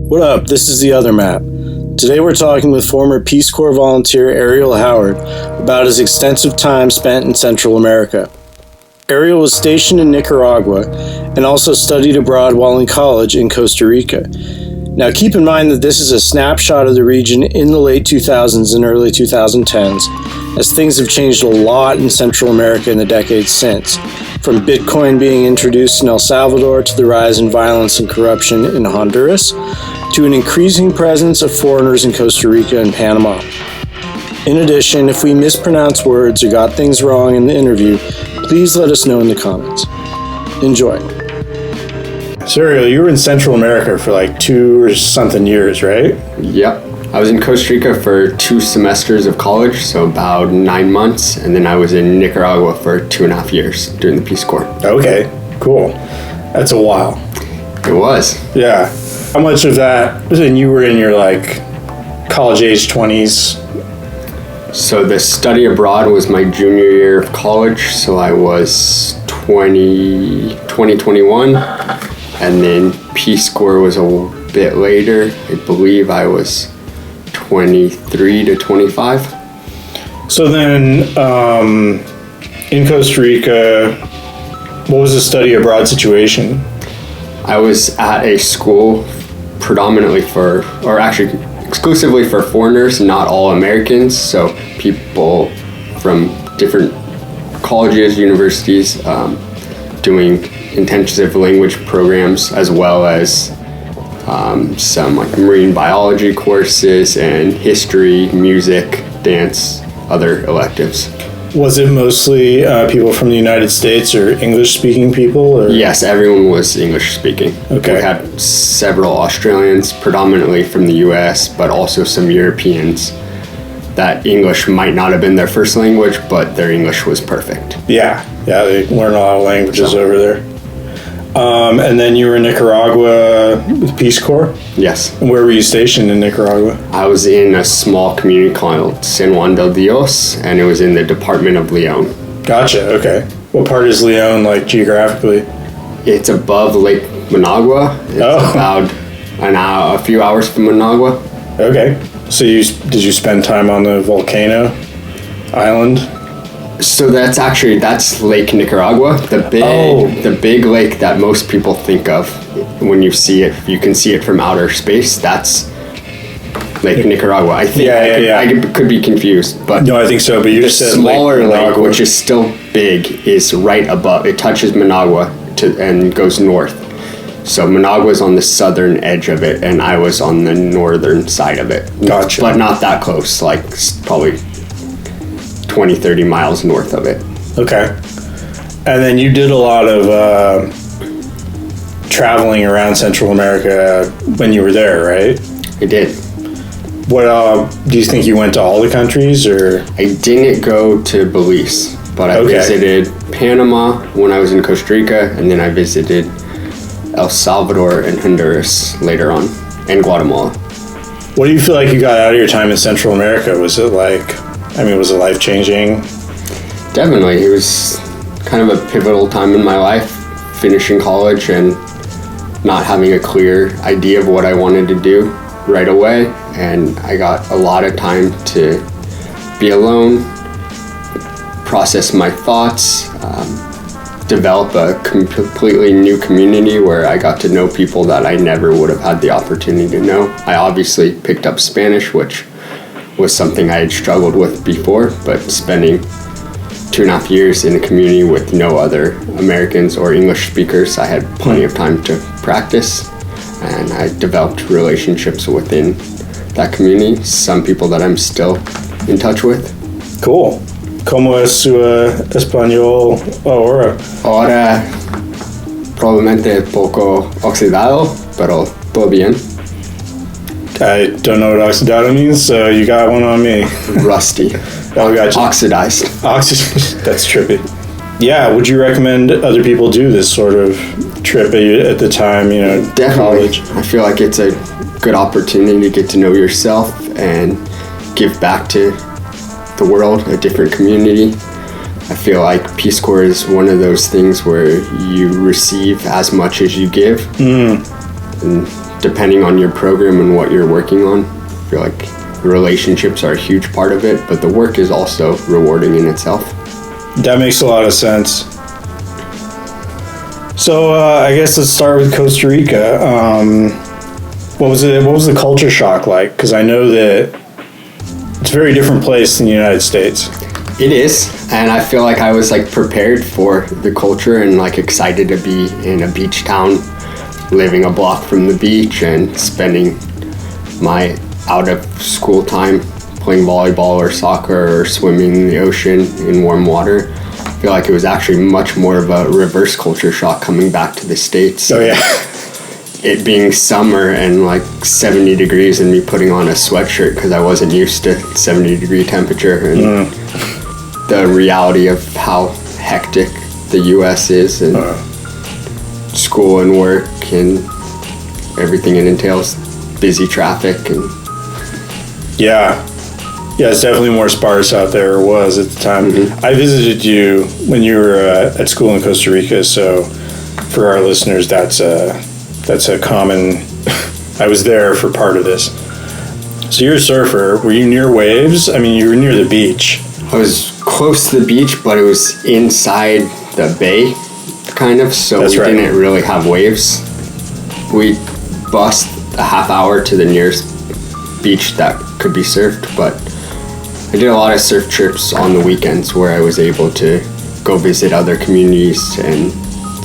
What up? This is the Other Map. Today we're talking with former Peace Corps volunteer Ariel Howard about his extensive time spent in Central America. Ariel was stationed in Nicaragua and also studied abroad while in college in Costa Rica. Now keep in mind that this is a snapshot of the region in the late 2000s and early 2010s, as things have changed a lot in Central America in the decades since, from Bitcoin being introduced in El Salvador to the rise in violence and corruption in Honduras, to an increasing presence of foreigners in Costa Rica and Panama. In addition, if we mispronounce words or got things wrong in the interview, please let us know in the comments. Enjoy. So Ariel, you were in Central America for like 2 or something years, right? Yep. I was in Costa Rica for 2 semesters of college, so about 9 months, and then I was in Nicaragua for 2.5 years during the Peace Corps. Okay, cool. That's a while. It was. Yeah. How much of that, and you were in your like college age 20s? So the study abroad was my junior year of college, so I was 21, and then Peace Corps was a bit later. I believe I was 23 to 25. So then, in Costa Rica, what was the study abroad situation? I was at a school predominantly exclusively for foreigners, not all Americans, so people from different colleges, universities, doing intensive language programs, as well as some like marine biology courses and history, music, dance, other electives. Was it mostly people from the United States or English-speaking people? Or? Yes, everyone was English-speaking. Okay. We had several Australians, predominantly from the U.S., but also some Europeans that English might not have been their first language, but their English was perfect. Yeah, they learn a lot of languages over there. And then you were in Nicaragua with Peace Corps? Yes. And where were you stationed in Nicaragua? I was in a small community called San Juan del Dios, and it was in the Department of Leon. Gotcha, okay. What part is Leon, like, geographically? It's above Lake Managua. It's about a few hours from Managua. Okay. So did you spend time on the volcano island? So that's Lake Nicaragua, the big lake that most people think of when you see it. You can see it from outer space. That's Lake Nicaragua. I think I could be confused, but no, I think so. But you just said smaller lake, which is still big, is right above. It touches Managua and goes north. So Managua's on the southern edge of it, and I was on the northern side of it. Gotcha. But not that close, like probably 20-30 miles north of it. Okay. And then you did a lot of traveling around Central America when you were there, right? I did. What do you think you went to all the countries, or? I didn't go to Belize, but I visited Panama when I was in Costa Rica, and then I visited El Salvador and Honduras later on, and Guatemala. What do you feel like you got out of your time in Central America? Was it life-changing? Definitely. It was kind of a pivotal time in my life, finishing college and not having a clear idea of what I wanted to do right away. And I got a lot of time to be alone, process my thoughts, develop a completely new community where I got to know people that I never would have had the opportunity to know. I obviously picked up Spanish, which was something I had struggled with before, but spending 2.5 years in a community with no other Americans or English speakers, I had plenty of time to practice, and I developed relationships within that community, some people that I'm still in touch with. Cool. ¿Cómo es su español ahora? Ahora probablemente poco oxidado, pero todo bien. I don't know what oxidado means, so you got one on me. Rusty. Gotcha. Oxidized. That's trippy. Yeah, would you recommend other people do this sort of trip at the time, Definitely. College? I feel like it's a good opportunity to get to know yourself and give back to the world, a different community. I feel like Peace Corps is one of those things where you receive as much as you give. And depending on your program and what you're working on, I feel like relationships are a huge part of it, but the work is also rewarding in itself. That makes a lot of sense. So I guess let's start with Costa Rica. What was the culture shock like? Because I know that it's a very different place than the United States. It is, and I feel like I was like prepared for the culture and like excited to be in a beach town, living a block from the beach and spending my out of school time playing volleyball or soccer or swimming in the ocean in warm water. I feel like it was actually much more of a reverse culture shock coming back to the States. Oh yeah. It being summer and like 70 degrees and me putting on a sweatshirt because I wasn't used to 70-degree temperature, and the reality of how hectic the US is, and school and work and everything it entails, busy traffic. And Yeah, it's definitely more sparse out there, or was at the time. I visited you when you were at school in Costa Rica, so for our listeners, that's a common. I was there for part of this. So you're a surfer. Were you near waves? I mean, you were near the beach. I was close to the beach, but it was inside the bay, kind of, so That's we right. didn't really have waves. We bussed a half hour to the nearest beach that could be surfed, but I did a lot of surf trips on the weekends where I was able to go visit other communities and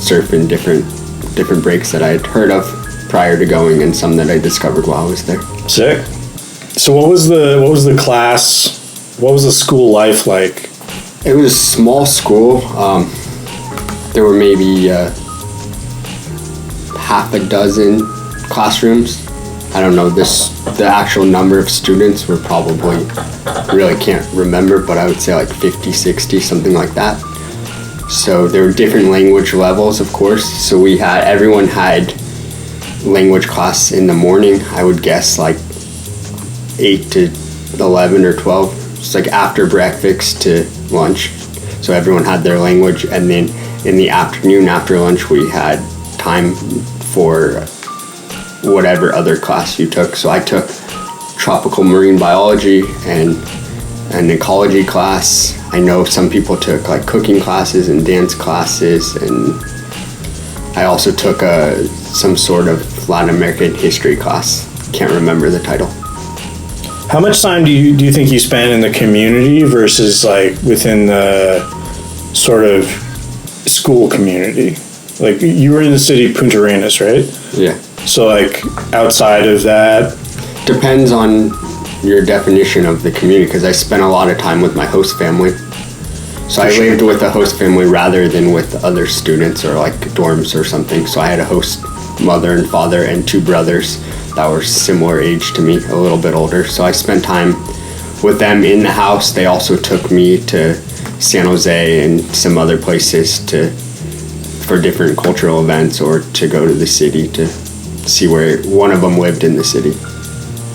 surf in different breaks that I had heard of prior to going, and some that I discovered while I was there. Sick. So what was the class? What was the school life like? It was a small school. There were maybe half a dozen classrooms. I don't know the actual number of students were probably, really can't remember, but I would say like 50, 60, something like that. So there were different language levels, of course. So everyone had language class in the morning. I would guess like 8 to 11 or 12. It's like after breakfast to lunch. So everyone had their language, and then in the afternoon after lunch we had time for whatever other class you took. So I took tropical marine biology and an ecology class. I know some people took like cooking classes and dance classes, and I also took some sort of Latin American history class. Can't remember the title. How much time do you think you spent in the community versus like within the sort of school community? Like you were in the city of Punta Arenas, right? Yeah. So like outside of that, Depends on your definition of the community, because I spent a lot of time with my host family. So I lived with a host family rather than with other students or like dorms or something. So I had a host mother and father and 2 brothers that were similar age to me, a little bit older. So I spent time with them in the house. They also took me to San Jose and some other places for different cultural events, or to go to the city to see where one of them lived in the city.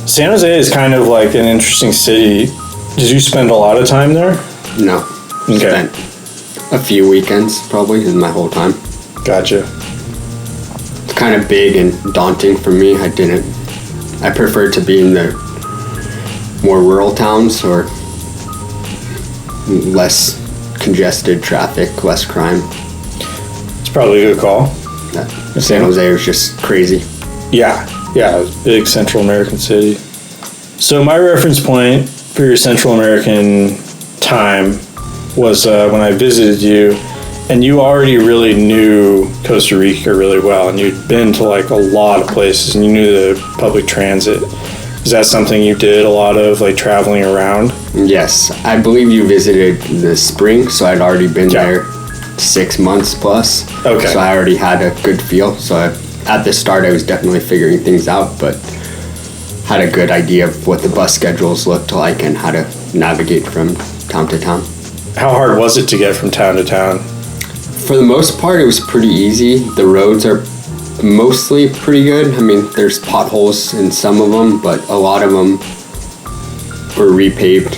San Jose is kind of like an interesting city. Did you spend a lot of time there? No. Okay. Spent a few weekends probably in my whole time. Gotcha. It's kind of big and daunting for me. I prefer to be in the more rural towns or less congested traffic, less crime. It's probably a good call. San Jose was just crazy. Yeah, big Central American city. So my reference point for your Central American time was when I visited you, and you already really knew Costa Rica really well, and you'd been to like a lot of places, and you knew the public transit. Is that something you did a lot of, like traveling around? Yes, I believe you visited the spring, so I'd already been there 6 months plus. Okay. So I already had a good feel. So at the start, I was definitely figuring things out, but had a good idea of what the bus schedules looked like and how to navigate from town to town. How hard was it to get from town to town? For the most part, it was pretty easy. The roads are mostly pretty good. I mean, there's potholes in some of them, but a lot of them were repaved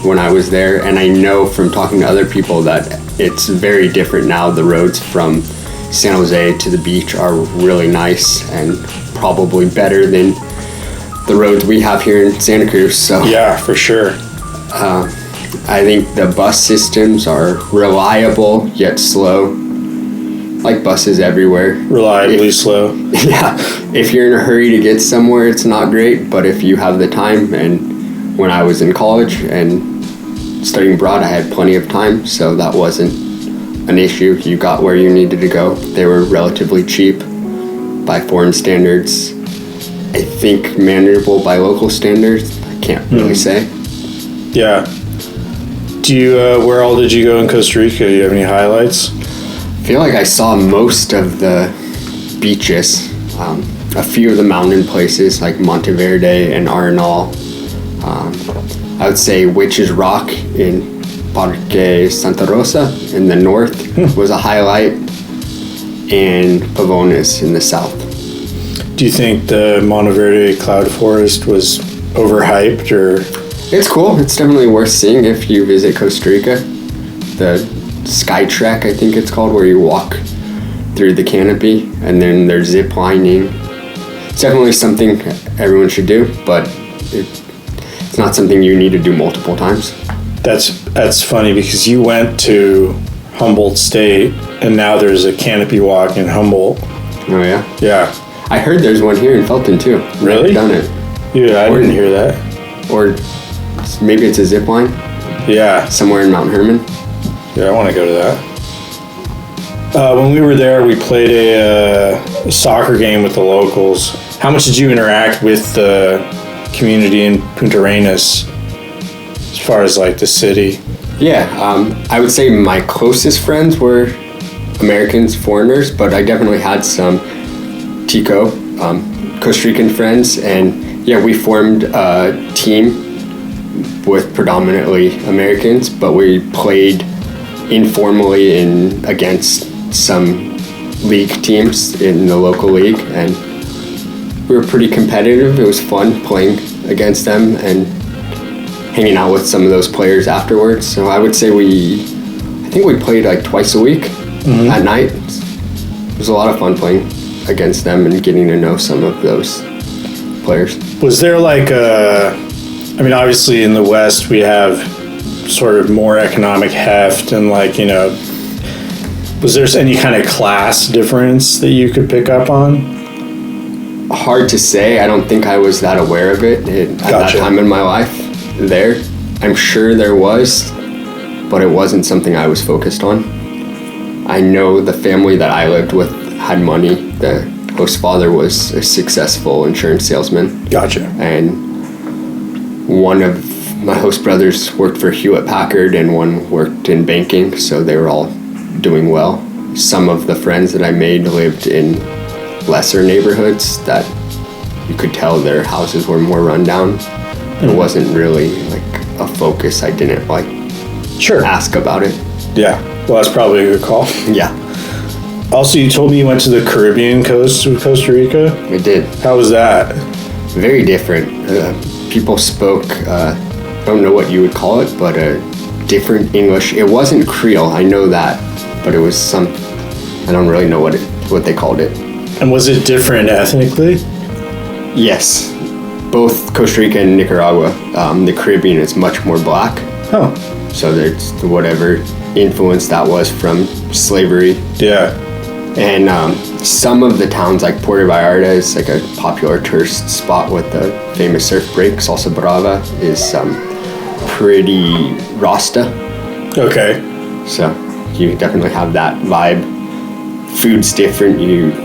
when I was there. And I know from talking to other people that it's very different now. The roads from San Jose to the beach are really nice and probably better than the roads we have here in Santa Cruz. So Yeah, for sure. I think the bus systems are reliable yet slow, like buses everywhere. Reliably slow. Yeah, if you're in a hurry to get somewhere, it's not great, but if you have the time, and when I was in college and studying abroad, I had plenty of time, so that wasn't an issue. You got where you needed to go. They were relatively cheap by foreign standards. I think manageable by local standards. I can't really say. Yeah. Do you, where all did you go in Costa Rica? Do you have any highlights? I feel like I saw most of the beaches, a few of the mountain places like Monteverde and Arenal. I would say Witch's Rock in Parque Santa Rosa in the north was a highlight, and Pavones in the south. Do you think the Monteverde Cloud Forest was overhyped, or? It's cool. It's definitely worth seeing if you visit Costa Rica. The Sky Trek, I think it's called, where you walk through the canopy, and then there's zip lining. It's definitely something everyone should do, but it's not something you need to do multiple times. That's funny because you went to Humboldt State, and now there's a canopy walk in Humboldt. Oh yeah? Yeah. I heard there's one here in Felton too. Really? I've done it. Yeah, I didn't hear that. Or maybe it's a zip line Yeah. somewhere in Mount Herman. Yeah, I want to go to that. When we were there, we played a soccer game with the locals. How much did you interact with the community in Punta Arenas as far as like the city? Yeah, I would say my closest friends were Americans, foreigners, but I definitely had some Tico, Costa Rican friends, and yeah, we formed a team with predominantly Americans, but we played informally against some league teams in the local league, and we were pretty competitive. It was fun playing against them and hanging out with some of those players afterwards. So I would say I think we played like twice a week at night. It was a lot of fun playing against them and getting to know some of those players. Was there like I mean, obviously in the West we have sort of more economic heft and like, you know, was there any kind of class difference that you could pick up on? Hard to say. I don't think I was that aware of it at that time in my life there. I'm sure there was, but it wasn't something I was focused on. I know the family that I lived with had money. The host father was a successful insurance salesman. Gotcha. And one of my host brothers worked for Hewlett Packard and one worked in banking, so they were all doing well. Some of the friends that I made lived in lesser neighborhoods that you could tell their houses were more run down. It wasn't really like a focus. I didn't like ask about it. Yeah, well, that's probably a good call. Yeah. Also, you told me you went to the Caribbean coast of Costa Rica. I did. How was that? Very different. People spoke, I don't know what you would call it, but a different English. It wasn't Creole, I know that, but it was I don't really know what they called it. And was it different ethnically? Yes. Both Costa Rica and Nicaragua. The Caribbean is much more black. Oh. So there's whatever influence that was from slavery. Yeah. And some of the towns, like Puerto Vallarta is like a popular tourist spot with the famous surf break. Salsa Brava is pretty Rasta. Okay. So you definitely have that vibe. Food's different.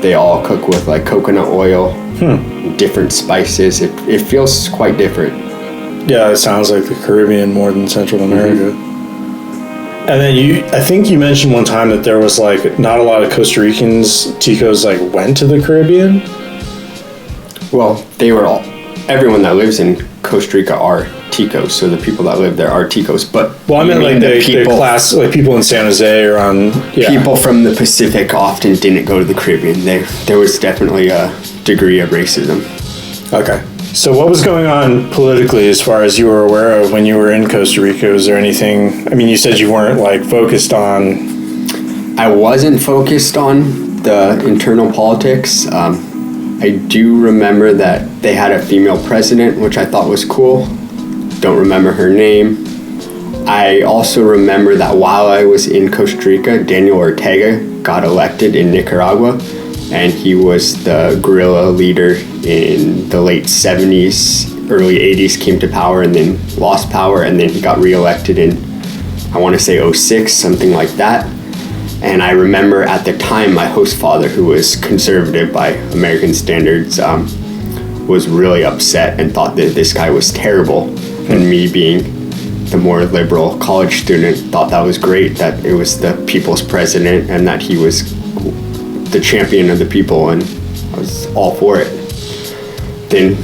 They all cook with like coconut oil, different spices. It feels quite different. Yeah, it sounds like the Caribbean more than Central America. And then I think you mentioned one time that there was like not a lot of Costa Ricans, Ticos, like went to the Caribbean. Well, everyone that lives in Costa Rica are Ticos, so the people that live there are Ticos. But I mean like the class, like people in San Jose or on. Yeah. People from the Pacific often didn't go to the Caribbean. There was definitely a degree of racism. Okay. So what was going on politically as far as you were aware of when you were in Costa Rica? Was there anything, I mean, you said you weren't like focused on. I wasn't focused on the internal politics. I do remember that they had a female president, which I thought was cool. Don't remember her name. I also remember that while I was in Costa Rica, Daniel Ortega got elected in Nicaragua, and he was the guerrilla leader in the late 70s, early 80s, came to power and then lost power, and then he got reelected in, I want to say 06, something like that. And I remember at the time my host father, who was conservative by American standards, was really upset and thought that this guy was terrible. And me, being the more liberal college student, thought that was great, that it was the people's president and that he was the champion of the people, and I was all for it. Then,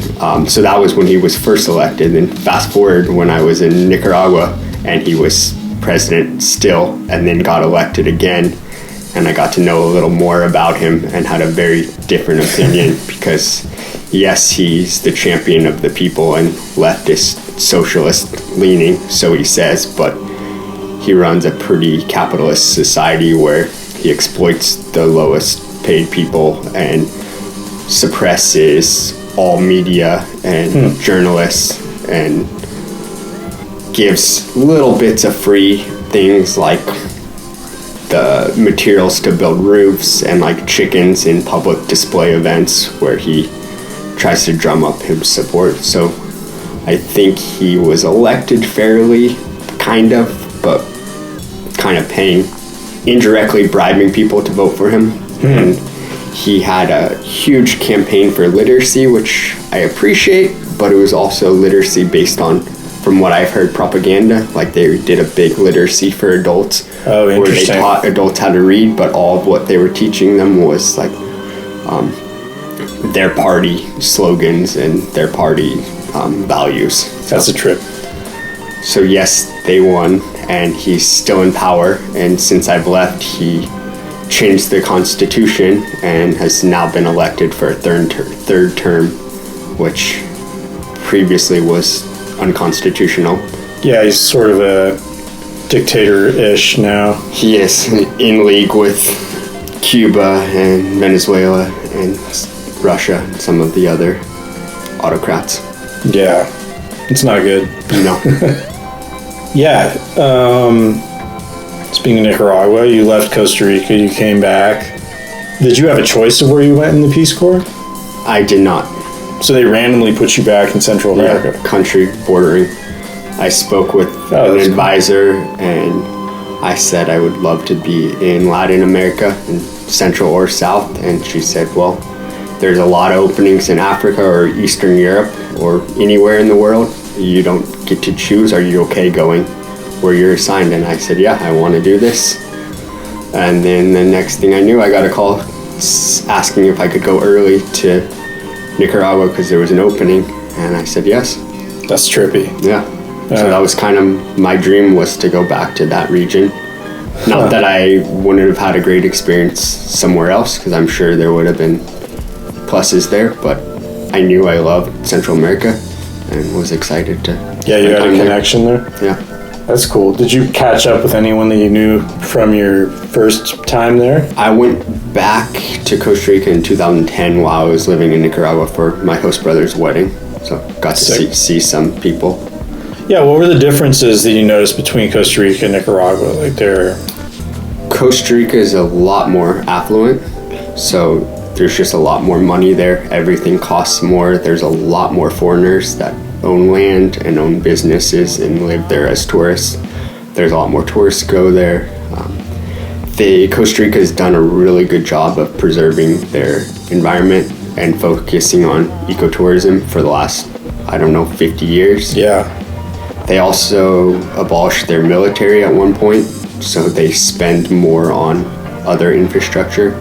so that was when he was first elected. Then fast forward when I was in Nicaragua and he was president still, and then got elected again, and I got to know a little more about him and had a very different opinion because yes, he's the champion of the people and leftist socialist leaning, so he says, but he runs a pretty capitalist society where he exploits the lowest paid people and suppresses all media and journalists and gives little bits of free things like the materials to build roofs and like chickens in public display events where he tries to drum up his support. So I think he was elected fairly, kind of, but kind of paying, indirectly bribing people to vote for him. And he had a huge campaign for literacy, which I appreciate, but it was also literacy based on, from what I've heard, propaganda. Like they did a big literacy for adults, where they taught adults how to read, but all of what they were teaching them was like their party slogans and their party values. So, that's a trip. So yes, they won, and he's still in power. And since I've left, he changed the Constitution and has now been elected for a third term, which previously was unconstitutional. Yeah, he's sort of a dictator-ish now. He is in league with Cuba and Venezuela and Russia and some of the other autocrats. Yeah, it's not good. No. Yeah, speaking of Nicaragua, you left Costa Rica, you came back. Did you have a choice of where you went in the Peace Corps? I did not. So they randomly put you back in Central America? Yeah, country bordering. I spoke with an advisor, and I said I would love to be in Latin America, in Central or South, and she said, well, there's a lot of openings in Africa or Eastern Europe or anywhere in the world. You don't get to choose. Are you okay going where you're assigned? And I said, yeah, I want to do this. And then the next thing I knew, I got a call asking if I could go early to Nicaragua because there was an opening, and I said yes. That's trippy. Yeah. So that was kind of my dream, was to go back to that region. Not that I wouldn't have had a great experience somewhere else, because I'm sure there would have been pluses there, but I knew I loved Central America and was excited to. Yeah, you had a connection there? Yeah. That's cool. Did you catch up with anyone that you knew from your first time there? I went back to Costa Rica in 2010 while I was living in Nicaragua for my host brother's wedding. So got to see some people. Yeah, what were the differences that you noticed between Costa Rica and Nicaragua? Like Costa Rica is a lot more affluent, so there's just a lot more money there. Everything costs more. There's a lot more foreigners that own land and own businesses and live there as tourists. There's a lot more tourists go there. Costa Rica has done a really good job of preserving their environment and focusing on ecotourism for the last, 50 years. Yeah. They also abolished their military at one point, so they spend more on other infrastructure.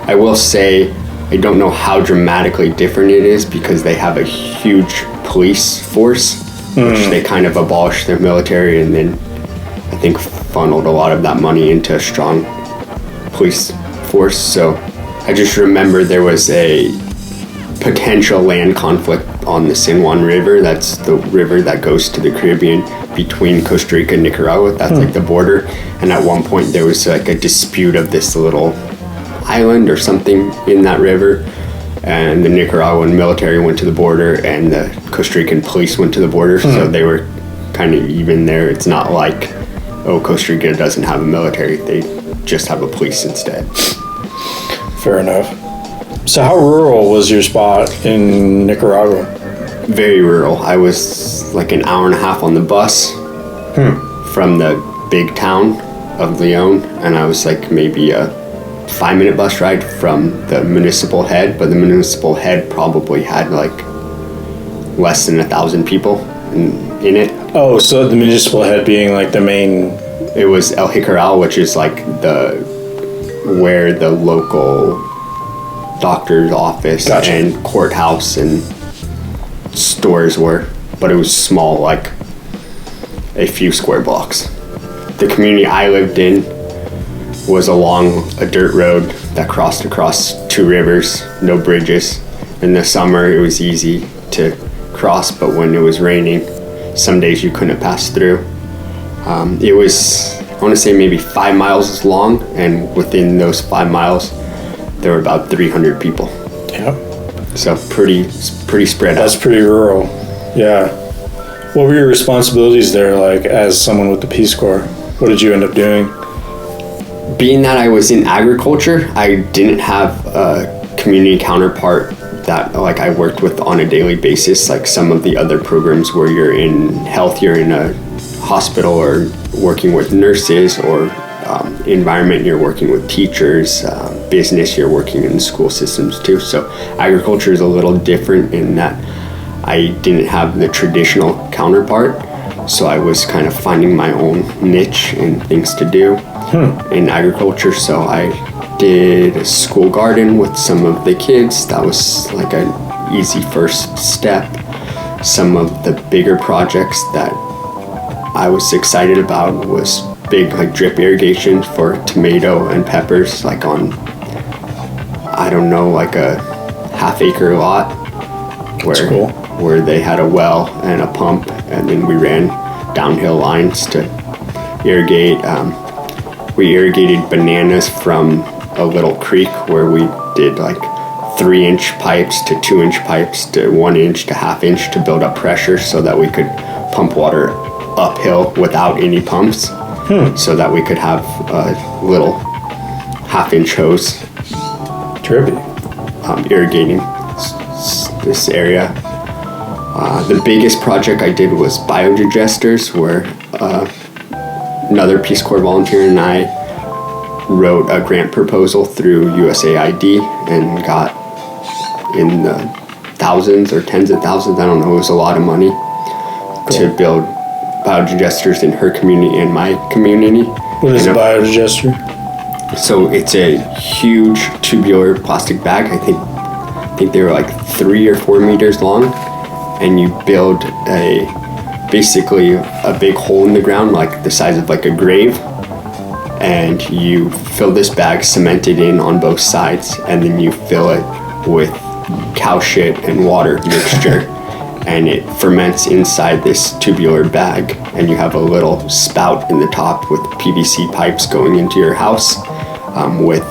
I will say, I don't know how dramatically different it is because they have a huge police force, which they kind of abolished their military and then I think funneled a lot of that money into a strong police force. So I just remember there was a potential land conflict on the San Juan River. That's the river that goes to the Caribbean between Costa Rica and Nicaragua. That's like the border. And at one point there was like a dispute of this little island or something in that river. and the Nicaraguan military went to the border, and the Costa Rican police went to the border, so they were kind of even there. It's not like, oh, Costa Rica doesn't have a military, they just have a police instead. Fair enough. So how rural was your spot in Nicaragua? Very rural. I was like an hour and a half on the bus from the big town of Leon, and I was like maybe a 5-minute bus ride from the municipal head, but the municipal head probably had like less than 1,000 people in it. Oh, so the municipal head being like the main... It was El Jicaral, which is like where the local doctor's office and courthouse and stores were, but it was small, like a few square blocks. The community I lived in was along a dirt road that crossed across 2 rivers, no bridges. In the summer it was easy to cross, but when it was raining, some days you couldn't pass through. It was, I want to say, maybe 5 miles long, and within those 5 miles there were about 300 people. Yeah. So pretty spread out. That's pretty rural. Yeah. What were your responsibilities there, like, as someone with the Peace Corps? What did you end up doing? Being that I was in agriculture, I didn't have a community counterpart that like I worked with on a daily basis, like some of the other programs where you're in health, you're in a hospital or working with nurses, or environment, you're working with teachers, business, you're working in school systems too. So agriculture is a little different in that I didn't have the traditional counterpart, so I was kind of finding my own niche and things to do in agriculture. So I did a school garden with some of the kids. That was like an easy first step. Some of the bigger projects that I was excited about was big like drip irrigation for tomato and peppers, like on, I don't know, like a half-acre lot where they had a well and a pump, and then we ran downhill lines to irrigate. We irrigated bananas from a little creek where we did like 3-inch pipes to 2-inch pipes to 1-inch to half-inch to build up pressure so that we could pump water uphill without any pumps, so that we could have a little half-inch hose irrigating this area. The biggest project I did was biodigesters, where another Peace Corps volunteer and I wrote a grant proposal through USAID and got in the thousands or tens of thousands, I don't know, it was a lot of money to build biodigesters in her community and my community. What is a biodigester? So it's a huge tubular plastic bag. I think they were like 3 or 4 meters long, and you build basically a big hole in the ground, like the size of like a grave, and you fill this bag, cement it in on both sides, and then you fill it with cow shit and water mixture, and it ferments inside this tubular bag, and you have a little spout in the top with PVC pipes going into your house, with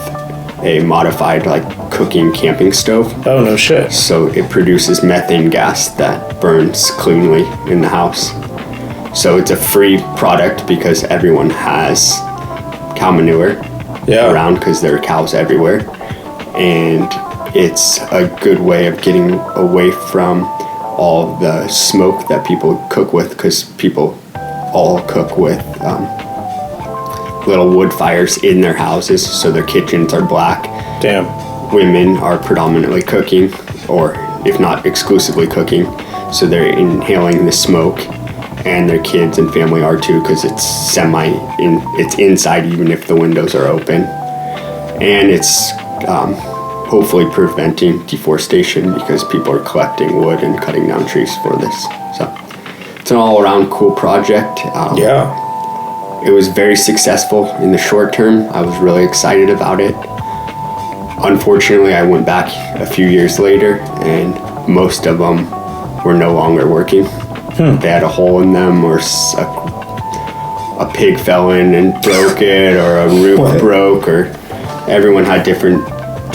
a modified like cooking camping stove. Oh, no shit. So it produces methane gas that burns cleanly in the house. So it's a free product because everyone has cow manure around, because there are cows everywhere, and it's a good way of getting away from all the smoke that people cook with, because people all cook with little wood fires in their houses, so their kitchens are black. Damn. Women are predominantly cooking, or if not exclusively cooking, so they're inhaling the smoke, and their kids and family are too, because it's it's inside even if the windows are open, and it's hopefully preventing deforestation because people are collecting wood and cutting down trees for this. So it's an all-around cool project. It was very successful in the short term. I was really excited about it. Unfortunately, I went back a few years later, and most of them were no longer working. They had a hole in them, or a pig fell in and broke it, or a roof broke, or everyone had different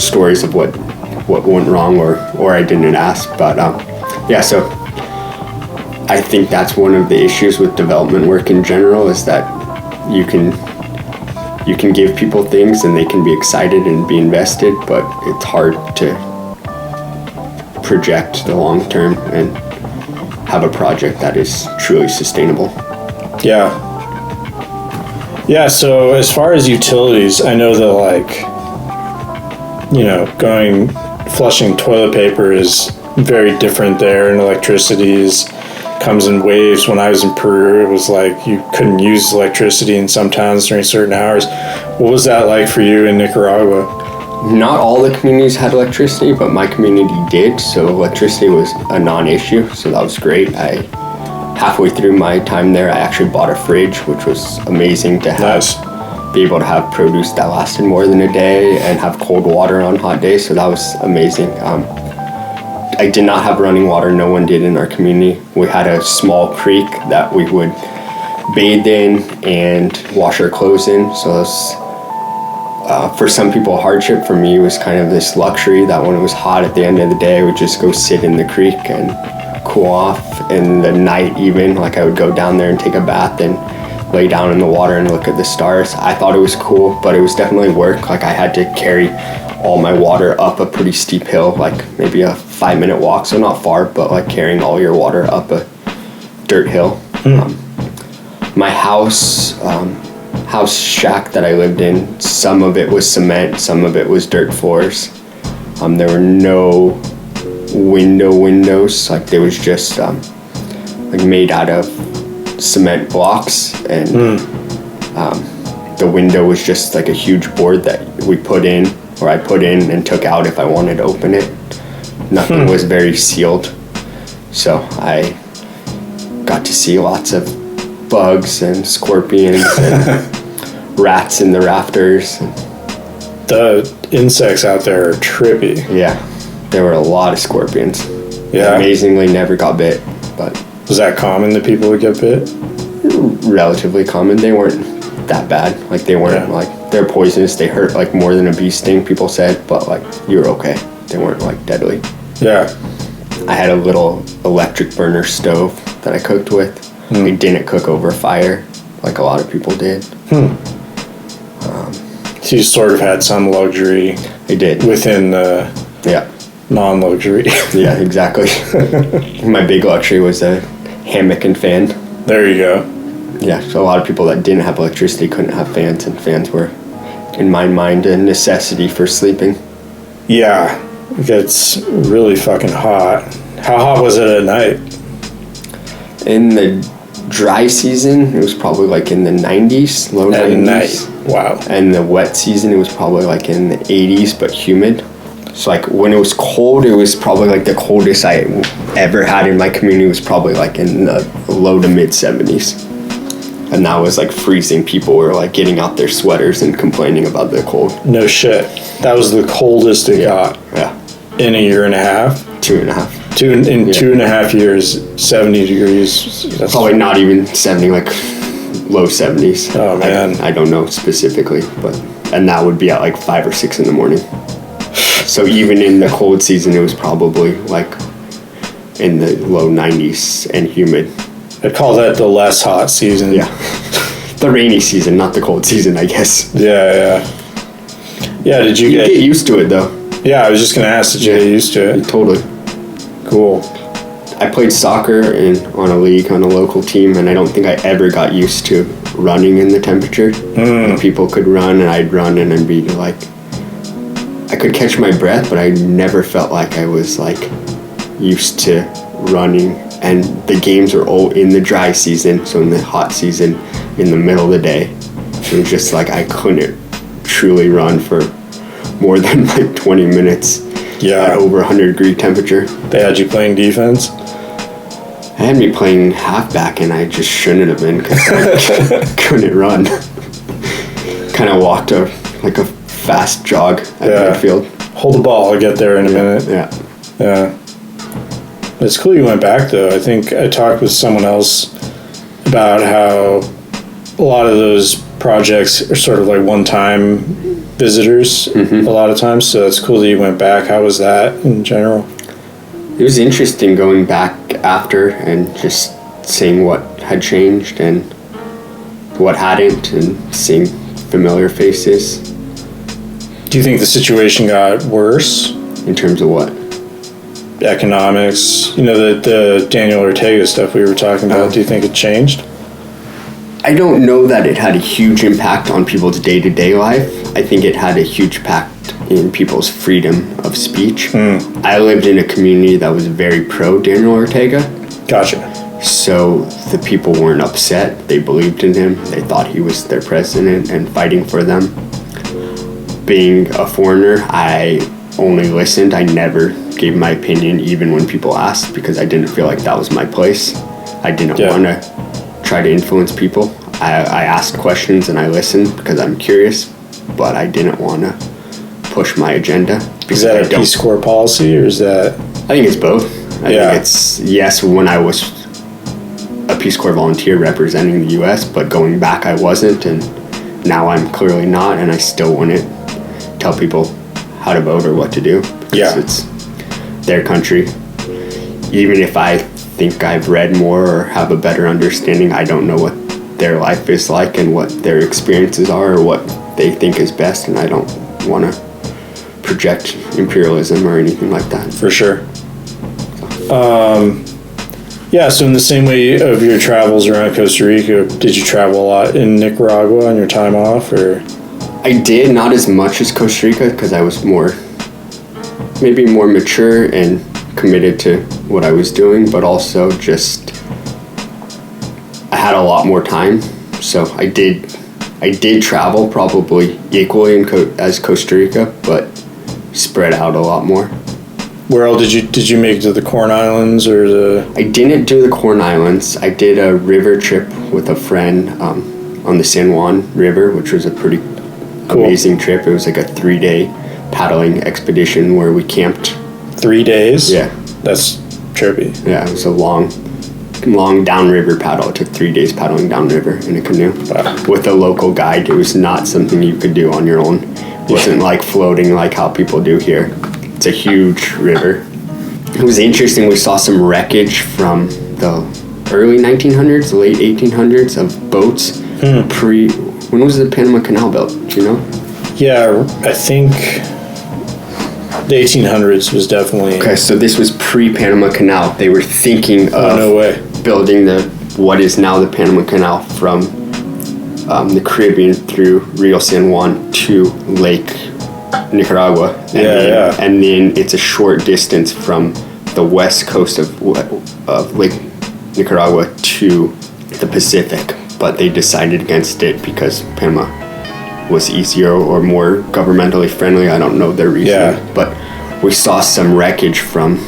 stories of what what went wrong or I didn't ask. But yeah, so I think that's one of the issues with development work in general, is that you can give people things and they can be excited and be invested, but it's hard to project the long term and have a project that is truly sustainable. Yeah, so as far as utilities, I know that, like, you know, flushing toilet paper is very different there, and electricity comes in waves. When I was in Peru, it was like you couldn't use electricity in some towns during certain hours. What was that like for you in Nicaragua? Not all the communities had electricity, but my community did, so electricity was a non-issue, so that was great. Halfway through my time there, I actually bought a fridge, which was amazing to have. Nice. Be able to have produce that lasted more than a day and have cold water on hot days, so that was amazing. I did not have running water. No one did in our community. We had a small creek that we would bathe in and wash our clothes in, so it was, for some people, a hardship. For me, it was kind of this luxury that when it was hot at the end of the day, I would just go sit in the creek and cool off. In the night even, like, I would go down there and take a bath and lay down in the water and look at the stars. I thought it was cool, but it was definitely work. Like, I had to carry all my water up a pretty steep hill, like maybe a 5-minute walk, so not far, but like carrying all your water up a dirt hill. My house shack that I lived in, some of it was cement, some of it was dirt floors. There were no windows, like there was just like made out of cement blocks, and the window was just like a huge board that I put in and took out if I wanted to open it. Nothing was very sealed, so I got to see lots of bugs and scorpions and rats in the rafters. The insects out there are trippy. Yeah, there were a lot of scorpions. Yeah. Amazingly never got bit, but... Was that common that people would get bit? Relatively common. They weren't that bad. Like, they weren't, like, they're poisonous. They hurt, like, more than a bee sting, people said, but, like, you were okay. They weren't, like, deadly. Yeah. I had a little electric burner stove that I cooked with. I didn't cook over fire like a lot of people did. So you sort of had some luxury. I did. Within the non-luxury. Yeah, exactly. My big luxury was a hammock and fan. There you go. Yeah, so a lot of people that didn't have electricity couldn't have fans, and fans were, in my mind, a necessity for sleeping. Yeah, it gets really fucking hot. How hot was it at night? In the dry season, it was probably like in the 90s, low 90s. At night, wow. And the wet season, it was probably like in the 80s, but humid. So like when it was cold, it was probably like the coldest I ever had in my community was probably like in the low to mid 70s. And that was like freezing. People were like getting out their sweaters and complaining about the cold. No shit. That was the coldest it got. Yeah. In a year and a half? 2.5. 2.5 years, 70 degrees. That's probably not even 70, like low 70s. Oh man. I don't know specifically, and that would be at like 5 or 6 in the morning. So even in the cold season, it was probably like in the low 90s and humid. I'd call that the less hot season. Yeah. The rainy season, not the cold season, I guess. Yeah. Yeah, did you get used to it though? Yeah, I was just going to ask, did you get used to it? Totally. Cool. I played soccer on a league, on a local team, and I don't think I ever got used to running in the temperature. People could run, and I'd run, and I'd be like... I could catch my breath, but I never felt like I was, like, used to running. And the games are all in the dry season, so in the hot season, in the middle of the day. It was just like I couldn't truly run for more than, like, 20 minutes. Yeah. At over 100-degree temperature. They had you playing defense? They had me playing halfback, and I just shouldn't have been because I couldn't run. Kind of walked like a fast jog at midfield. Hold the ball, I'll get there in a minute. Yeah. It's cool you went back, though. I think I talked with someone else about how a lot of those projects are sort of like one-time visitors a lot of times. So it's cool that you went back. How was that in general? It was interesting going back after and just seeing what had changed and what hadn't, and seeing familiar faces. Do you think the situation got worse? In terms of what? Economics, the Daniel Ortega stuff we were talking about. Do you think it changed? I don't know that it had a huge impact on people's day-to-day life. I think it had a huge impact in people's freedom of speech. I lived in a community that was very pro Daniel Ortega. Gotcha. So the people weren't upset. They believed in him. They thought he was their president and fighting for them. Being a foreigner, I only listened. I never gave my opinion, even when people asked, because I didn't feel like that was my place. I didn't want to try to influence people. I asked questions and I listened because I'm curious, but I didn't want to push my agenda. Is that a Peace Corps policy, or is that? I think it's both. I think it's, yes, when I was a Peace Corps volunteer representing the U.S., but going back I wasn't, and now I'm clearly not, and I still wouldn't tell people how to vote or what to do, because it's their country. Even if I think I've read more or have a better understanding, I don't know what their life is like and what their experiences are or what they think is best, and I don't want to project imperialism or anything like that. For sure. So in the same way of your travels around Costa Rica, did you travel a lot in Nicaragua on your time off, or? I did, not as much as Costa Rica, because I was maybe more mature and committed to what I was doing, but also just I had a lot more time, so I did travel probably equally as Costa Rica, but spread out a lot more. Where else did you make it to the Corn Islands or the? I didn't do the Corn Islands. I did a river trip with a friend on the San Juan River, which was a pretty amazing trip. It was like a 3-day paddling expedition where we camped. 3 days? Yeah. That's trippy. Yeah, it was a long downriver paddle. It took 3 days paddling downriver in a canoe. Wow. With a local guide. It was not something you could do on your own. It wasn't like floating like how people do here. It's a huge river. It was interesting. We saw some wreckage from the early 1900s, late 1800s of boats. When was the Panama Canal built? Do you know? Yeah, I think the 1800s was definitely. Okay, so this was pre-Panama Canal. They were thinking of building what is now the Panama Canal from the Caribbean through Rio San Juan to Lake Nicaragua. And then it's a short distance from the west coast of Lake Nicaragua to the Pacific, but they decided against it because Panama was easier or more governmentally friendly. I don't know their reason, but we saw some wreckage from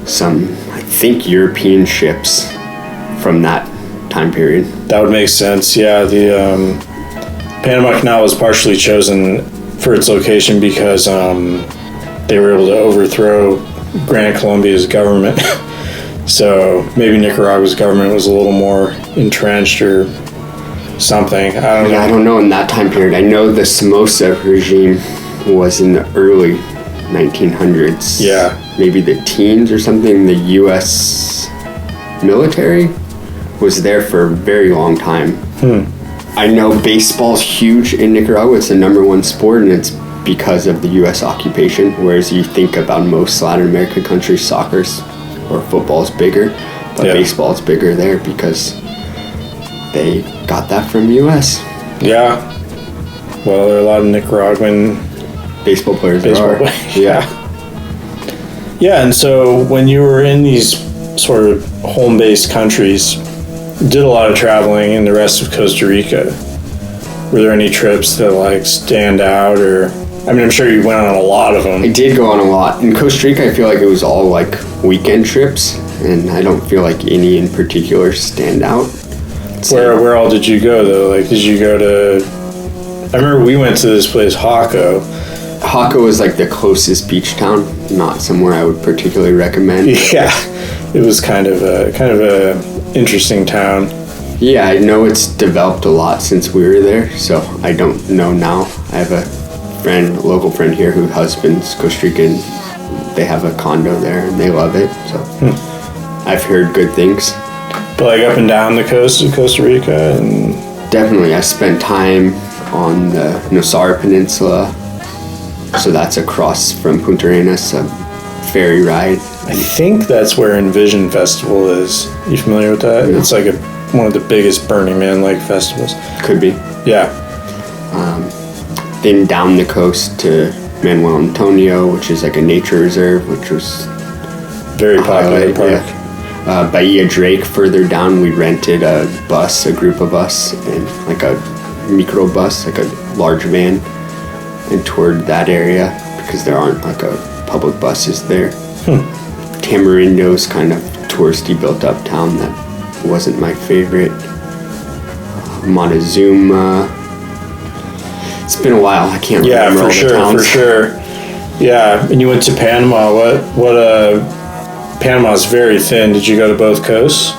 some, I think, European ships from that time period. That would make sense. Yeah, the Panama Canal was partially chosen for its location because they were able to overthrow Gran Colombia's government. So maybe Nicaragua's government was a little more entrenched or something. I don't know in that time period. I know the Somoza regime was in the early 1900s. Yeah. Maybe the teens or something. The U.S. military was there for a very long time. I know baseball's huge in Nicaragua. It's the number one sport, and it's because of the U.S. occupation, whereas you think about most Latin American countries, soccer's or football's bigger, but baseball's bigger there because they got that from the U.S. Yeah. Well, there are a lot of Nicaraguan baseball players. Yeah. Yeah, and so when you were in these sort of home-based countries, did a lot of traveling in the rest of Costa Rica. Were there any trips that stand out, or I'm sure you went on a lot of them. I did go on a lot. In Costa Rica, I feel like it was all weekend trips, and I don't feel like any in particular stand out. Where all did you go though? Did you go to? I remember we went to this place, Jaco. Jaco was the closest beach town, not somewhere I would particularly recommend. Yeah, it was kind of a interesting town. Yeah, I know it's developed a lot since we were there, so I don't know now. I have a a local friend here whose husband's Costa Rican. They have a condo there and they love it. So I've heard good things. But like up and down the coast of Costa Rica and... Definitely. I spent time on the Nosara Peninsula. So that's across from Punta Arenas, a ferry ride. I think that's where Envision Festival is. You familiar with that? No. It's like one of the biggest Burning Man-like festivals. Could be. Yeah. Then down the coast to Manuel Antonio, which is like a nature reserve, which was very popular park. Yeah. Bahia Drake, further down, we rented a group of us, and like a microbus, like a large van, and toured that area because there aren't like public buses there. Tamarindo's kind of touristy built up town that wasn't my favorite. Montezuma. It's been a while. I can't remember all the towns. For sure. Yeah, and you went to Panama. What Panama's very thin. Did you go to both coasts?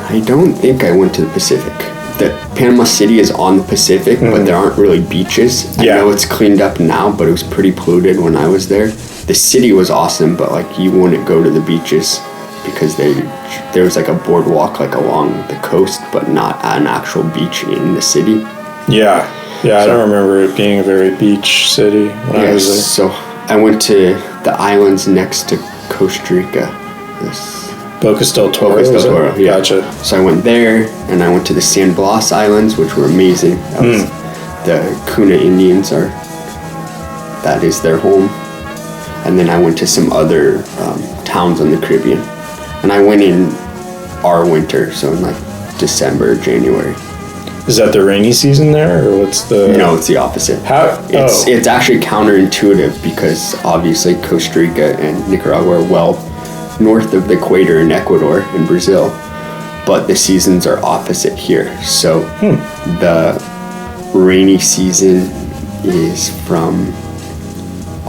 I don't think I went to the Pacific. The Panama City is on the Pacific, but there aren't really beaches. I know it's cleaned up now, but it was pretty polluted when I was there. The city was awesome, but like you wouldn't go to the beaches because there was like a boardwalk like along the coast, but not an actual beach in the city. Yeah, I don't remember it being a very beach city when I was there. So I went to the islands next to Costa Rica. Bocas del Toro. Yeah. Gotcha. So I went there, and I went to the San Blas Islands, which were amazing. The Kuna Indians that is their home. And then I went to some other towns on the Caribbean. And I went in our winter, so in like December, January. Is that the rainy season there, or what's the... No, it's the opposite. It's actually counterintuitive because obviously Costa Rica and Nicaragua are well north of the equator in Ecuador and Brazil, but the seasons are opposite here. So the rainy season is from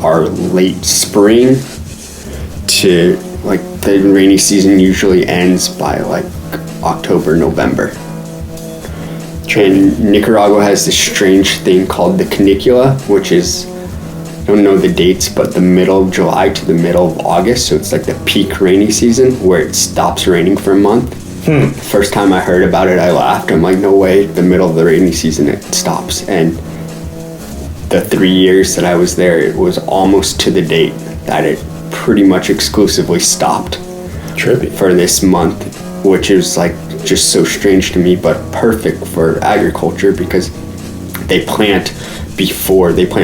our late spring to like the rainy season usually ends by like October, November. And Nicaragua has this strange thing called the canicula, which is, I don't know the dates, but the middle of July to the middle of August. So it's like the peak rainy season where it stops raining for a month. First time I heard about it, I laughed. I'm like, no way, the middle of the rainy season, it stops. And the 3 years that I was there, it was almost to the date that it pretty much exclusively stopped. Trippy. For this month, which is like just so strange to me, but perfect for agriculture because they plant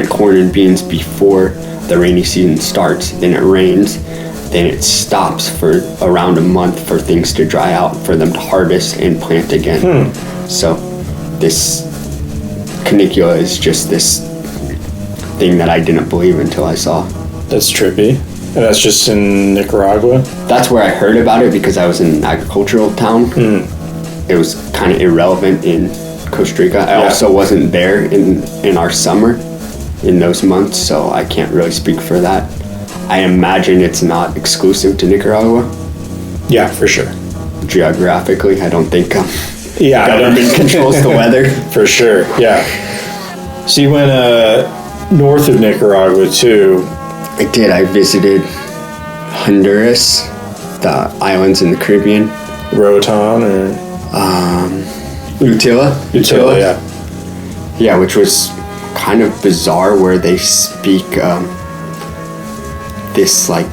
corn and beans before the rainy season starts. Then it rains, then it stops for around a month for things to dry out for them to harvest and plant again. So this canicula is just this thing that I didn't believe until I saw. That's trippy. And that's just in Nicaragua? That's where I heard about it because I was in an agricultural town. It was kind of irrelevant in Costa Rica. I also wasn't there in our summer in those months, so I can't really speak for that. I imagine it's not exclusive to Nicaragua. Yeah, for sure. Geographically, I don't think the government controls the weather. For sure, yeah. So you went north of Nicaragua too. I did. I visited Honduras, the islands in the Caribbean. Roatan or? Utila, yeah. Yeah, which was kind of bizarre where they speak this like,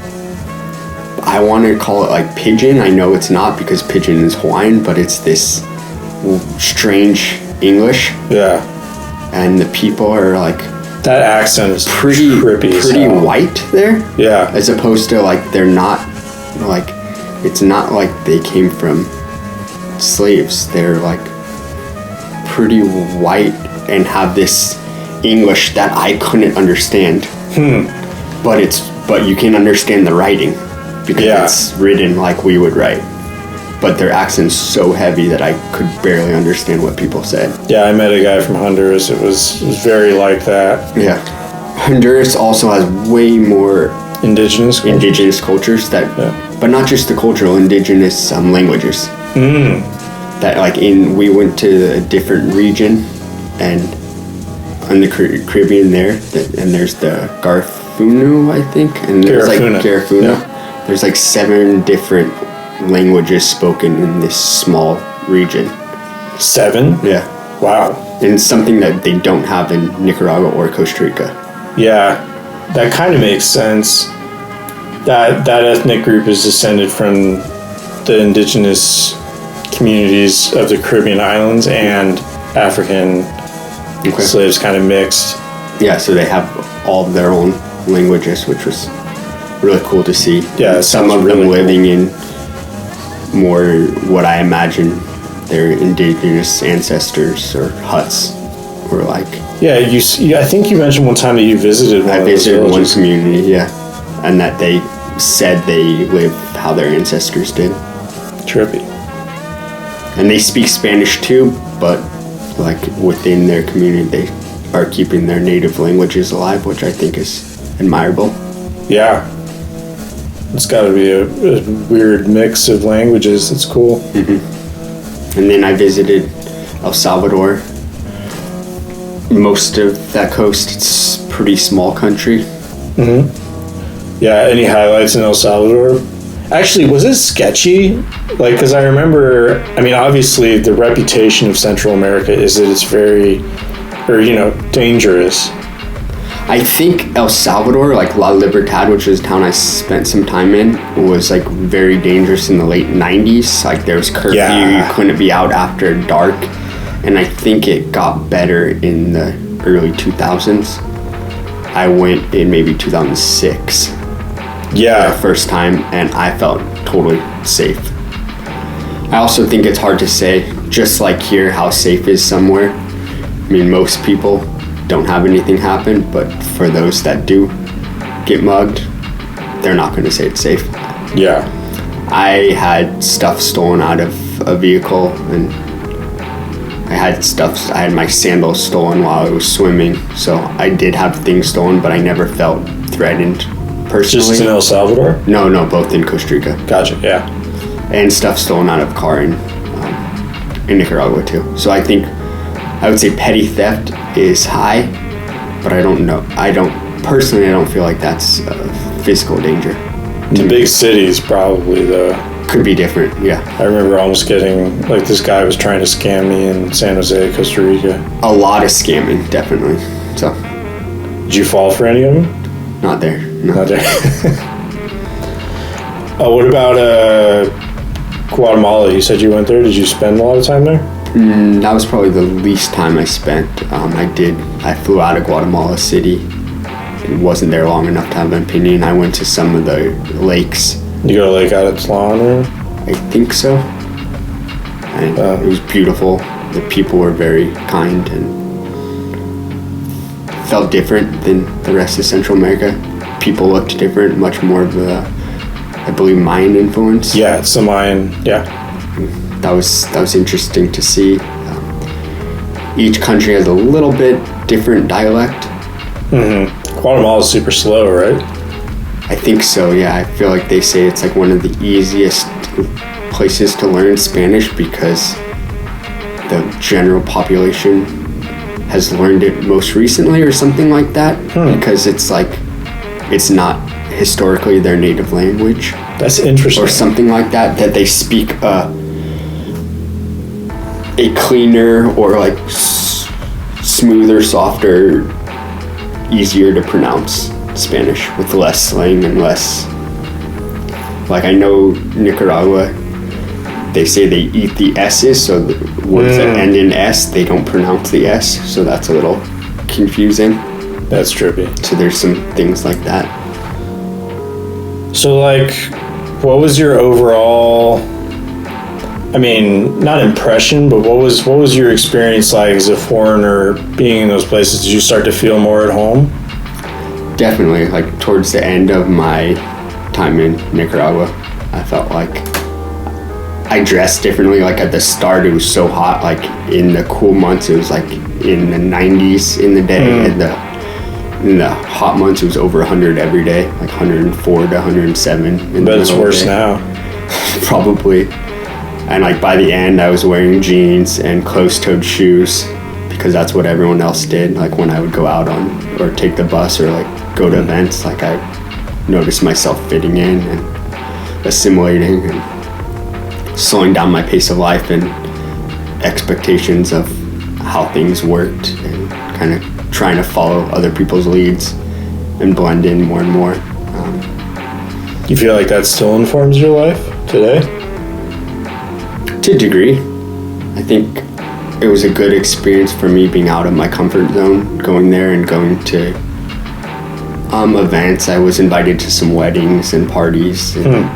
I want to call it like pidgin. I know it's not because pidgin is Hawaiian, but it's this strange English. Yeah. And the people are like, that accent is pretty white there. Yeah. As opposed to like they're not like, it's not like they came from slaves. They're like pretty white and have this English that I couldn't understand. But you can understand the writing because it's written like we would write. But their accent's so heavy that I could barely understand what people said. Yeah, I met a guy from Honduras. It was very like that. Yeah. Honduras also has way more indigenous cultures but not just the cultural, indigenous languages. That like we went to a different region and in the Caribbean there, and there's the Garifuna, I think, and there's Garifuna. Yeah. There's like 7 different languages spoken in this small region. 7? Yeah. Wow. And it's something that they don't have in Nicaragua or Costa Rica. Yeah, that kind of makes sense. That ethnic group is descended from the indigenous communities of the Caribbean islands and African slaves kind of mixed. Yeah, so they have all of their own languages, which was really cool to see. Yeah, some of them living in more what I imagine their indigenous ancestors or huts were like. Yeah, I think you mentioned one time that you visited one of those villages. One community, yeah, and that they said they live how their ancestors did. Trippy. And they speak Spanish too, but like within their community, they are keeping their native languages alive, which I think is admirable. Yeah. It's got to be a weird mix of languages. It's cool. Mm-hmm. And then I visited El Salvador. Most of that coast, it's a pretty small country. Mm-hmm. Yeah, any highlights in El Salvador? Actually, was it sketchy? Like, because I remember, obviously the reputation of Central America is that it's very, dangerous. I think El Salvador, like La Libertad, which is a town I spent some time in, was like very dangerous in the late 90s. Like there was curfew, you couldn't be out after dark. And I think it got better in the early 2000s. I went in maybe 2006. Yeah. The first time, and I felt totally safe. I also think it's hard to say, just like here, how safe is somewhere. Most people don't have anything happen, but for those that do get mugged, they're not going to say it's safe. Yeah. I had stuff stolen out of a vehicle, and I had my sandals stolen while I was swimming, so I did have things stolen, but I never felt threatened personally. Just in El Salvador? No, both in Costa Rica. Gotcha, yeah. And stuff stolen out of a car in Nicaragua too. So I would say petty theft is high, but I don't feel like that's physical danger. The big cities probably, though. Could be different, yeah. I remember almost getting, this guy was trying to scam me in San Jose, Costa Rica. A lot of scamming, definitely. So. Did you fall for any of them? Not there. No. Not there. What about Guatemala? You said you went there. Did you spend a lot of time there? That was probably the least time I spent. I flew out of Guatemala City. Wasn't there long enough to have an opinion. I went to some of the lakes. You go to Lake Atitlan, or? I think so. And it was beautiful. The people were very kind and felt different than the rest of Central America. People looked different, much more of a, I believe, Mayan influence. Yeah, it's the Mayan, yeah. That was interesting to see. Each country has a little bit different dialect. Mm-hmm. Guatemala is super slow, right? I think so, yeah. I feel like they say it's like one of the easiest places to learn Spanish because the general population has learned it most recently or something like that. Because it's not historically their native language. That's interesting. Or something like that they speak a cleaner or smoother, softer, easier to pronounce Spanish with less slang and less. I know Nicaragua, they say they eat the S's, so the words that end in S, they don't pronounce the S, so that's a little confusing. That's trippy. So there's some things like that. So what was your overall, not impression, but what was your experience like as a foreigner being in those places? Did you start to feel more at home? Definitely, towards the end of my time in Nicaragua, I felt like I dressed differently. At the start, it was so hot. In the cool months, it was in the 90s in the day. In the hot months, it was over 100 every day, 104 to 107. But it's worse now. Probably. And by the end, I was wearing jeans and closed-toed shoes because that's what everyone else did. Like when I would go out on or take the bus or like go to events, like I noticed myself fitting in and assimilating and slowing down my pace of life and expectations of how things worked, and kind of trying to follow other people's leads and blend in more and more. You feel like that still informs your life today? To a degree. I think it was a good experience for me being out of my comfort zone, going there and going to events. I was invited to some weddings and parties, and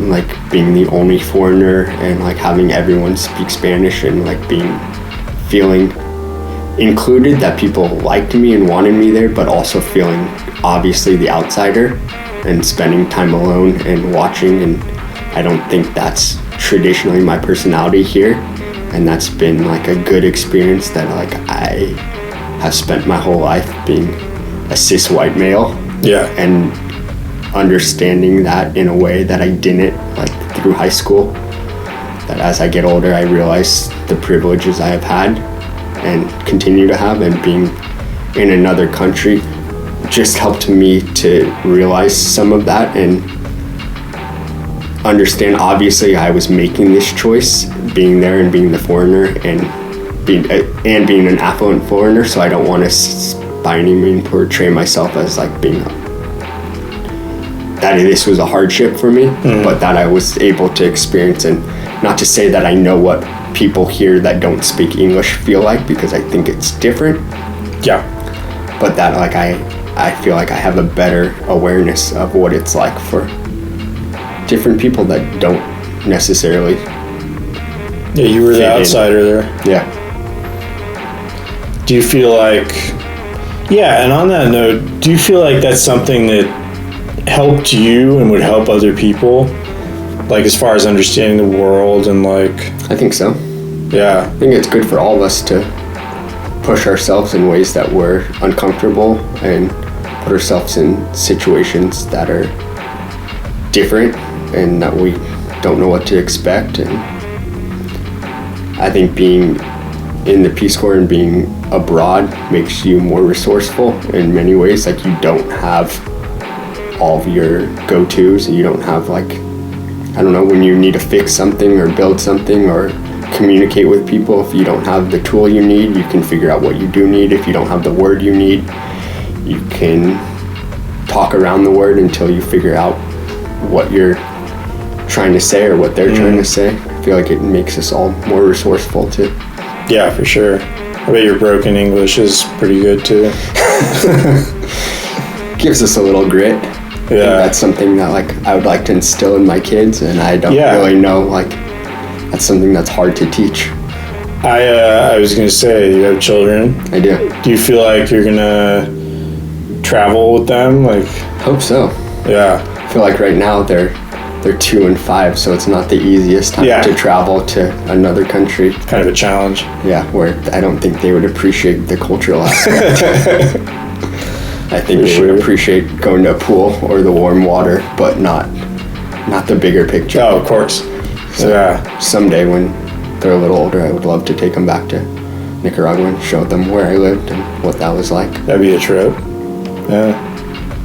like being the only foreigner and like having everyone speak Spanish and like feeling included, that people liked me and wanted me there, but also feeling obviously the outsider and spending time alone and watching. And I don't think that's traditionally my personality here, and that's been like a good experience that like I have spent my whole life being a cis white male, and understanding that in a way that I didn't like through high school, that as I get older I realize the privileges I have had and continue to have, and being in another country just helped me to realize some of that and understand. Obviously I was making this choice being there and being the foreigner and being an affluent foreigner, so I don't want to by any means portray myself as like being that this was a hardship for me, but that I was able to experience. And not to say that I know what people here that don't speak English feel like, because I think it's different, but that like I feel like I have a better awareness of what it's like for different people that don't necessarily. Yeah, you were the outsider there. Yeah. Do you feel like, and on that note, do you feel like that's something that helped you and would help other people, like as far as understanding the world and like? I think so. Yeah. I think it's good for all of us to push ourselves in ways that we're uncomfortable and put ourselves in situations that are different and that we don't know what to expect. And I think being in the Peace Corps and being abroad makes you more resourceful in many ways. Like you don't have all of your go-tos, and you don't have like, I don't know, when you need to fix something or build something or communicate with people, if you don't have the tool you need, you can figure out what you do need. If you don't have the word you need, you can talk around the word until you figure out what you're trying to say or what they're trying to say. I feel like it makes us all more resourceful too. Yeah, for sure. I bet your broken English is pretty good too. Gives us a little grit. Yeah. That's something that like I would like to instill in my kids, and I don't really know, like that's something that's hard to teach. I was gonna say, you have children. I do. Do you feel like you're gonna travel with them? Like, hope so. Yeah. I feel like right now they're 2 and 5, so it's not the easiest time to travel to another country. Kind of a challenge. Yeah, where I don't think they would appreciate the cultural aspect. I think they would appreciate going to a pool or the warm water, but not the bigger picture. Oh, of course. So someday when they're a little older, I would love to take them back to Nicaragua and show them where I lived and what that was like. That'd be a trip.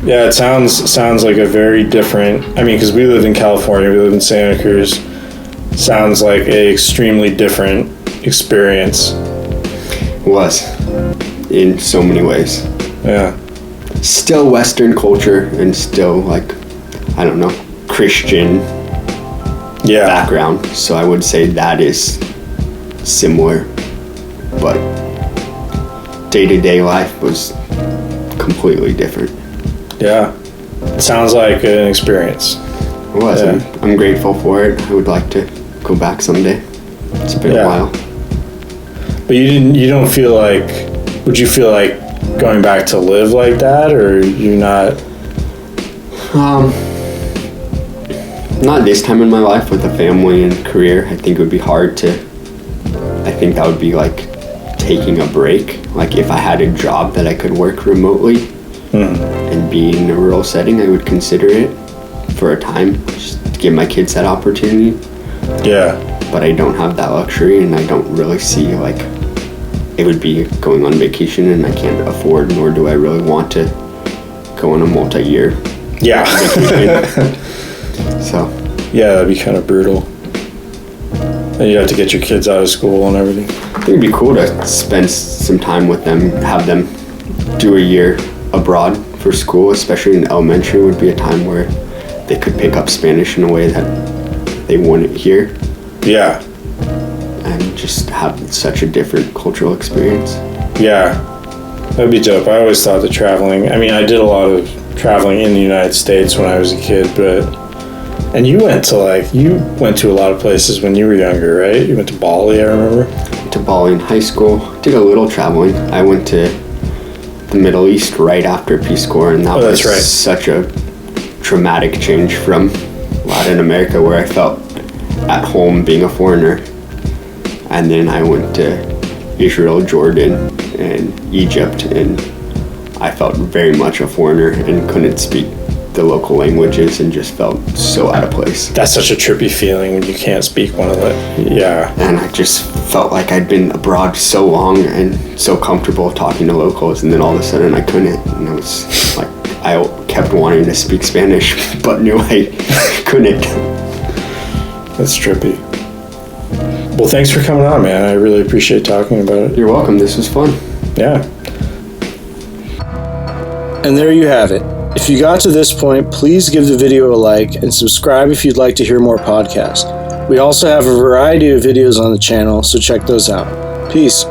Yeah, it sounds like a very different, I mean, because we lived in California, we lived in Santa Cruz. Sounds like a extremely different experience. It was, in so many ways. Yeah. Still Western culture and still like, I don't know, Christian background. So I would say that is similar, but day-to-day life was completely different. Yeah. It sounds like an experience. It was. Yeah. I'm grateful for it. I would like to go back someday. It's been a while. But you don't feel like, would you feel like going back to live like that, or you not? Not this time in my life with a family and career. I think it would be hard to, I think that would be like taking a break. Like if I had a job that I could work remotely and be in a rural setting, I would consider it for a time, just to give my kids that opportunity. Yeah. But I don't have that luxury, and I don't really see like it would be going on vacation, and I can't afford, nor do I really want to go on a multi-year vacation. So yeah, that'd be kind of brutal. And you'd have to get your kids out of school and everything. I think it'd be cool to spend some time with them, have them do a year abroad for school, especially in elementary, would be a time where they could pick up Spanish in a way that they wouldn't here. Yeah. And just have such a different cultural experience. Yeah, that'd be dope. I always thought that traveling, I mean, I did a lot of traveling in the United States when I was a kid, and you went to a lot of places when you were younger, right? You went to Bali, I remember. Went to Bali in high school, did a little traveling. I went to the Middle East right after Peace Corps, and that was such a traumatic change from Latin America, where I felt at home being a foreigner. And then I went to Israel, Jordan, and Egypt, and I felt very much a foreigner and couldn't speak the local languages and just felt so out of place. That's such a trippy feeling when you can't speak one of them. Yeah. And I just felt like I'd been abroad so long and so comfortable talking to locals, and then all of a sudden I couldn't. And it was like I kept wanting to speak Spanish, but knew I couldn't. That's trippy. Well, thanks for coming on, man. I really appreciate talking about it. You're welcome. This was fun. Yeah. And there you have it. If you got to this point, please give the video a like and subscribe if you'd like to hear more podcasts. We also have a variety of videos on the channel, so check those out. Peace.